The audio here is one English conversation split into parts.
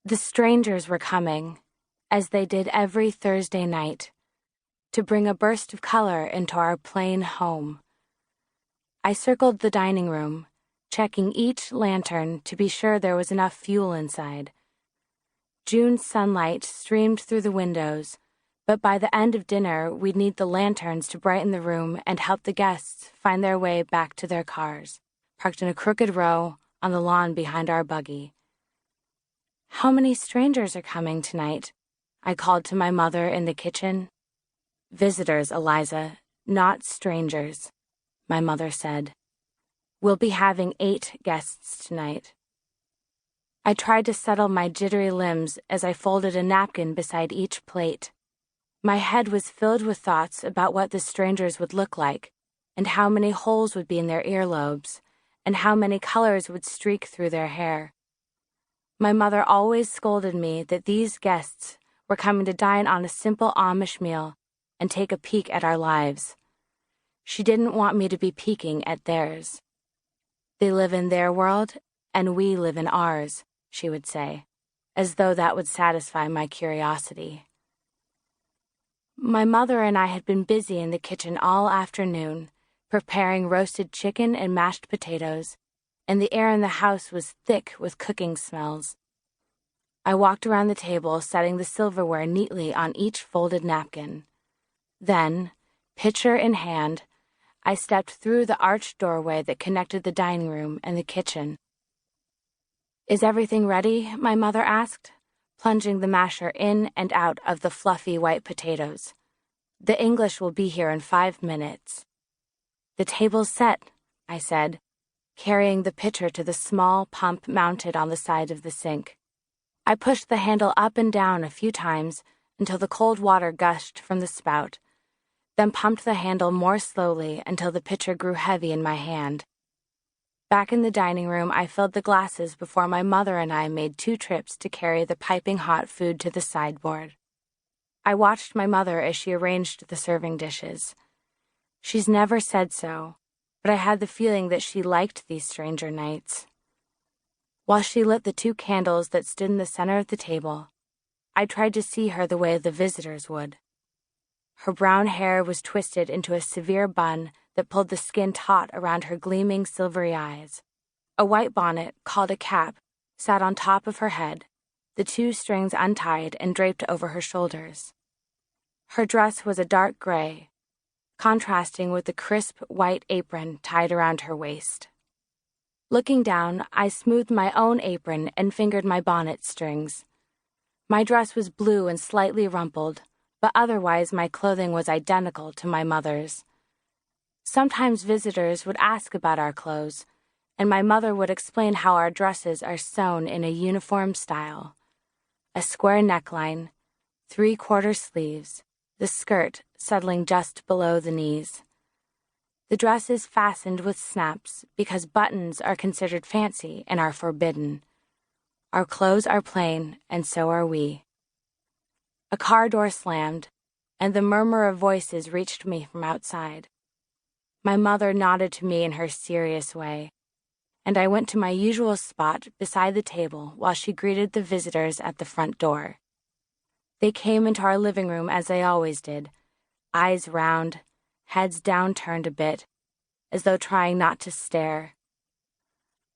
The strangers were coming, as they did every Thursday night, to bring a burst of color into our plain home. I circled the dining room, checking each lantern to be sure there was enough fuel inside. June's sunlight streamed through the windows, but by the end of dinner we'd need the lanterns to brighten the room and help the guests find their way back to their cars, parked in a crooked row on the lawn behind our buggy. "How many strangers are coming tonight?" I called to my mother in the kitchen. "Visitors, Eliza, not strangers," my mother said. "We'll be having 8 guests tonight." I tried to settle my jittery limbs as I folded a napkin beside each plate. My head was filled with thoughts about what the strangers would look like, and how many holes would be in their earlobes, and how many colors would streak through their hair. My mother always scolded me that these guests were coming to dine on a simple Amish meal and take a peek at our lives. She didn't want me to be peeking at theirs. "They live in their world, and we live in ours," she would say, as though that would satisfy my curiosity. My mother and I had been busy in the kitchen all afternoon, preparing roasted chicken and mashed potatoes, and the air in the house was thick with cooking smells. I walked around the table, setting the silverware neatly on each folded napkin. Then, pitcher in hand, I stepped through the arched doorway that connected the dining room and the kitchen. "Is everything ready?" my mother asked, plunging the masher in and out of the fluffy white potatoes. "The English will be here in 5 minutes." "The table's set," I said, carrying the pitcher to the small pump mounted on the side of the sink. I pushed the handle up and down a few times until the cold water gushed from the spout, then pumped the handle more slowly until the pitcher grew heavy in my hand. Back in the dining room, I filled the glasses before my mother and I made 2 trips to carry the piping hot food to the sideboard. I watched my mother as she arranged the serving dishes. She's never said so, but I had the feeling that she liked these stranger nights. While she lit the 2 candles that stood in the center of the table, I tried to see her the way the visitors would. Her brown hair was twisted into a severe bun that pulled the skin taut around her gleaming silvery eyes. A white bonnet, called a cap, sat on top of her head, the 2 strings untied and draped over her shoulders. Her dress was a dark gray, contrasting with the crisp white apron tied around her waist. Looking down, I smoothed my own apron and fingered my bonnet strings. My dress was blue and slightly rumpled, but otherwise my clothing was identical to my mother's. Sometimes visitors would ask about our clothes, and my mother would explain how our dresses are sewn in a uniform style. A square neckline, 3/4 sleeves, the skirt settling just below the knees. The dress is fastened with snaps because buttons are considered fancy and are forbidden. Our clothes are plain, and so are we. A car door slammed, and the murmur of voices reached me from outside. My mother nodded to me in her serious way, and I went to my usual spot beside the table while she greeted the visitors at the front door. They came into our living room as they always did, eyes round, heads downturned a bit, as though trying not to stare.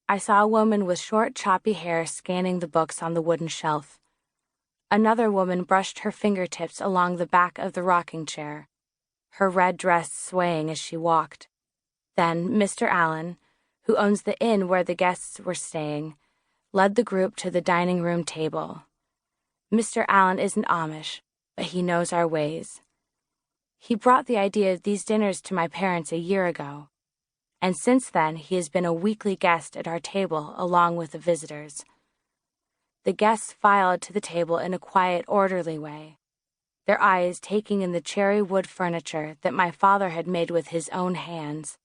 I saw a woman with short, choppy hair scanning the books on the wooden shelf. Another woman brushed her fingertips along the back of the rocking chair, her red dress swaying as she walked. Then Mr. Allen, who owns the inn where the guests were staying, led the group to the dining room table. Mr. Allen isn't Amish, but he knows our ways. He brought the idea of these dinners to my parents a year ago, and since then he has been a weekly guest at our table along with the visitors. The guests filed to the table in a quiet, orderly way, their eyes taking in the cherry wood furniture that my father had made with his own hands.